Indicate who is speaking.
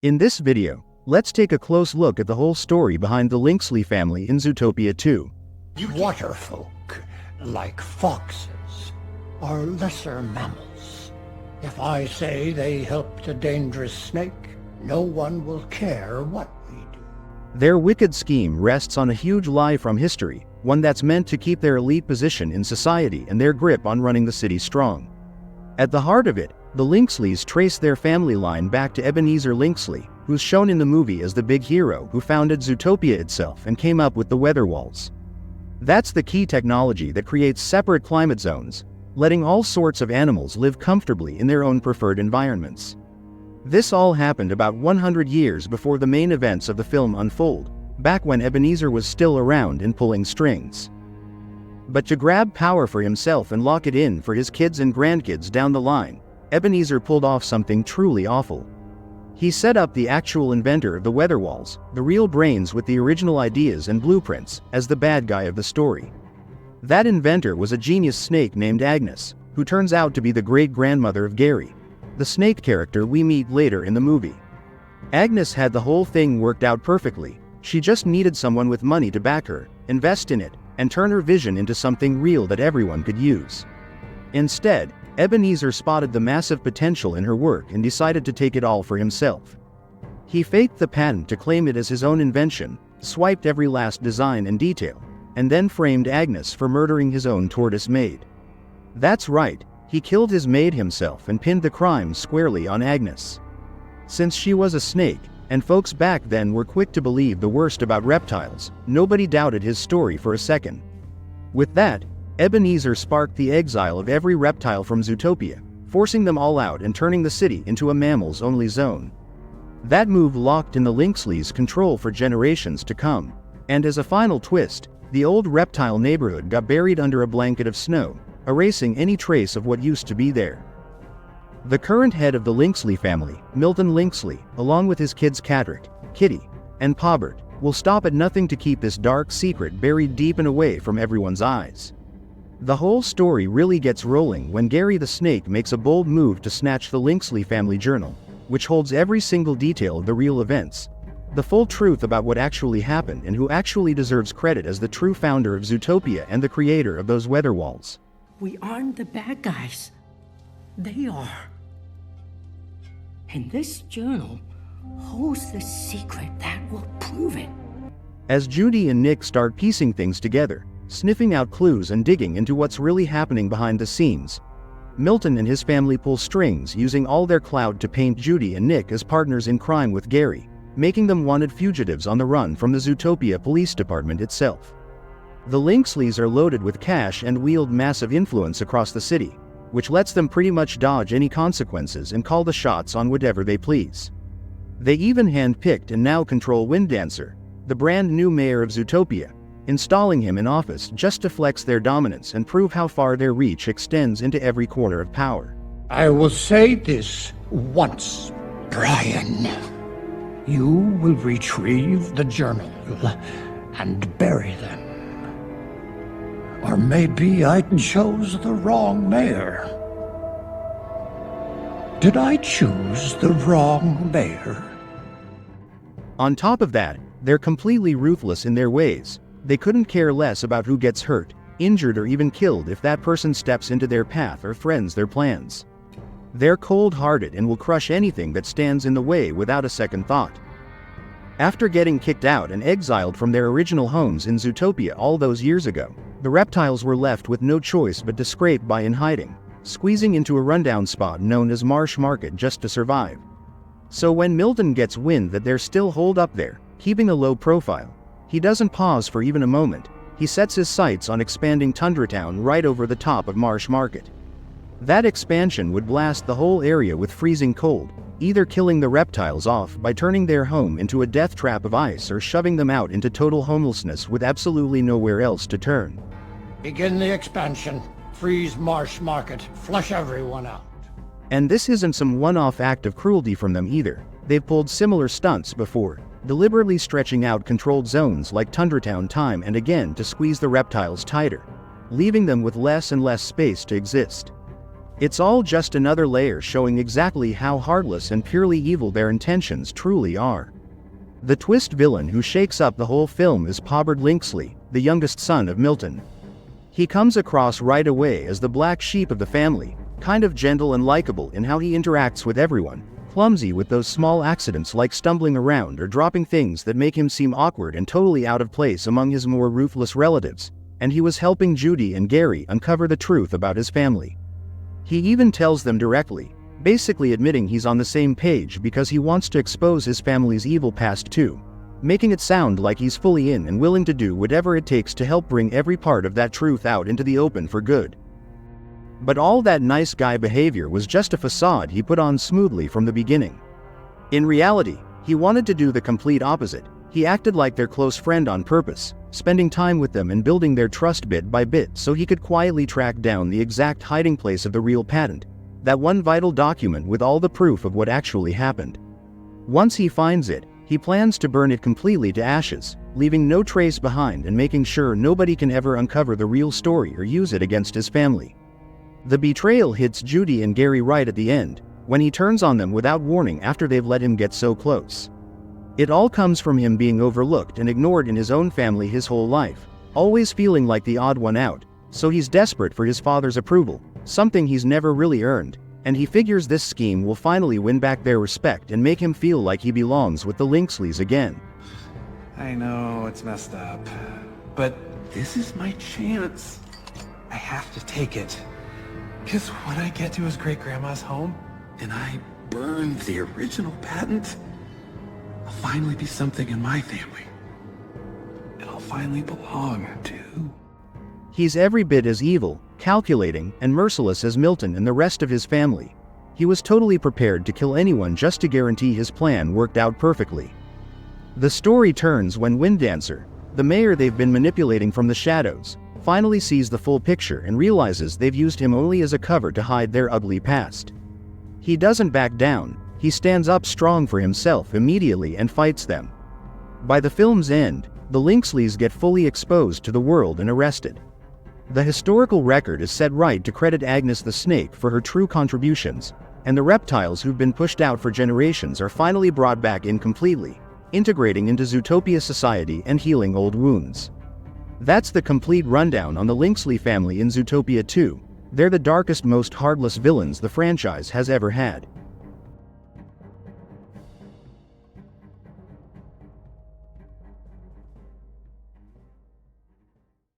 Speaker 1: In this video, let's take a close look at the whole story behind the Lynxley family in Zootopia 2.
Speaker 2: Waterfolk, like foxes, are lesser mammals. If I say they helped a dangerous snake, no one will care what we do.
Speaker 1: Their wicked scheme rests on a huge lie from history, one that's meant to keep their elite position in society and their grip on running the city strong. At the heart of it, the Lynxleys trace their family line back to Ebenezer Lynxley, who's shown in the movie as the big hero who founded Zootopia itself and came up with the weather walls. That's the key technology that creates separate climate zones, letting all sorts of animals live comfortably in their own preferred environments. This all happened about 100 years before the main events of the film unfold, back when Ebenezer was still around and pulling strings. But to grab power for himself and lock it in for his kids and grandkids down the line, Ebenezer pulled off something truly awful. He set up the actual inventor of the weather walls, the real brains with the original ideas and blueprints, as the bad guy of the story. That inventor was a genius snake named Agnes, who turns out to be the great-grandmother of Gary, the snake character we meet later in the movie. Agnes had the whole thing worked out perfectly. She just needed someone with money to back her, invest in it, and turn her vision into something real that everyone could use. Instead, Ebenezer spotted the massive potential in her work and decided to take it all for himself. He faked the patent to claim it as his own invention, swiped every last design and detail, and then framed Agnes for murdering his own tortoise maid. That's right, he killed his maid himself and pinned the crime squarely on Agnes. Since she was a snake, and folks back then were quick to believe the worst about reptiles, nobody doubted his story for a second. With that, Ebenezer sparked the exile of every reptile from Zootopia, forcing them all out and turning the city into a mammals-only zone. That move locked in the Lynxleys' control for generations to come, and as a final twist, the old reptile neighborhood got buried under a blanket of snow, erasing any trace of what used to be there. The current head of the Lynxley family, Milton Lynxley, along with his kids Catrick, Kitty, and Pabred, will stop at nothing to keep this dark secret buried deep and away from everyone's eyes. The whole story really gets rolling when Gary the Snake makes a bold move to snatch the Lynxley family journal, which holds every single detail of the real events, the full truth about what actually happened and who actually deserves credit as the true founder of Zootopia and the creator of those weather walls.
Speaker 3: We aren't the bad guys. They are. And this journal holds the secret that will prove it.
Speaker 1: As Judy and Nick start piecing things together, sniffing out clues and digging into what's really happening behind the scenes, Milton and his family pull strings using all their clout to paint Judy and Nick as partners in crime with Gary, making them wanted fugitives on the run from the Zootopia Police Department itself. The Lynxleys are loaded with cash and wield massive influence across the city, which lets them pretty much dodge any consequences and call the shots on whatever they please. They even hand-picked and now control Winddancer, the brand new mayor of Zootopia, installing him in office just to flex their dominance and prove how far their reach extends into every corner of power.
Speaker 2: I will say this once, Brian. You will retrieve the journal and bury them. Or maybe I chose the wrong mayor. Did I choose the wrong mayor?
Speaker 1: On top of that, they're completely ruthless in their ways. They couldn't care less about who gets hurt, injured or even killed if that person steps into their path or threatens their plans. They're cold-hearted and will crush anything that stands in the way without a second thought. After getting kicked out and exiled from their original homes in Zootopia all those years ago, the reptiles were left with no choice but to scrape by in hiding, squeezing into a rundown spot known as Marsh Market just to survive. So when Milton gets wind that they're still holed up there, keeping a low profile, he doesn't pause for even a moment. He sets his sights on expanding Tundra Town right over the top of Marsh Market. That expansion would blast the whole area with freezing cold, either killing the reptiles off by turning their home into a death trap of ice or shoving them out into total homelessness with absolutely nowhere else to turn.
Speaker 2: Begin the expansion. Freeze Marsh Market. Flush everyone out.
Speaker 1: And this isn't some one-off act of cruelty from them either. They've pulled similar stunts before, deliberately stretching out controlled zones like Tundra Town time and again to squeeze the reptiles tighter, leaving them with less and less space to exist. It's all just another layer showing exactly how heartless and purely evil their intentions truly are. The twist villain who shakes up the whole film is Pabred Lynxley, the youngest son of Milton. He comes across right away as the black sheep of the family, kind of gentle and likable in how he interacts with everyone, clumsy with those small accidents like stumbling around or dropping things that make him seem awkward and totally out of place among his more ruthless relatives, and he was helping Judy and Gary uncover the truth about his family. He even tells them directly, basically admitting he's on the same page because he wants to expose his family's evil past too, making it sound like he's fully in and willing to do whatever it takes to help bring every part of that truth out into the open for good. But all that nice guy behavior was just a facade he put on smoothly from the beginning. In reality, he wanted to do the complete opposite. He acted like their close friend on purpose, spending time with them and building their trust bit by bit so he could quietly track down the exact hiding place of the real patent, that one vital document with all the proof of what actually happened. Once he finds it, he plans to burn it completely to ashes, leaving no trace behind and making sure nobody can ever uncover the real story or use it against his family. The betrayal hits Judy and Gary right at the end, when he turns on them without warning after they've let him get so close. It all comes from him being overlooked and ignored in his own family his whole life, always feeling like the odd one out, so he's desperate for his father's approval, something he's never really earned, and he figures this scheme will finally win back their respect and make him feel like he belongs with the Lynxleys again.
Speaker 4: I know, it's messed up, but this is my chance. I have to take it. Because when I get to his great-grandma's home, and I burn the original patent, I'll finally be something in my family. And I'll finally belong to...
Speaker 1: He's every bit as evil, calculating, and merciless as Milton and the rest of his family. He was totally prepared to kill anyone just to guarantee his plan worked out perfectly. The story turns when Winddancer, the mayor they've been manipulating from the shadows, finally sees the full picture and realizes they've used him only as a cover to hide their ugly past. He doesn't back down, he stands up strong for himself immediately and fights them. By the film's end, the Lynxleys get fully exposed to the world and arrested. The historical record is set right to credit Agnes the Snake for her true contributions, and the reptiles who've been pushed out for generations are finally brought back in completely, integrating into Zootopia society and healing old wounds. That's the complete rundown on the Lynxley family in Zootopia 2. They're the darkest, most heartless villains the franchise has ever had.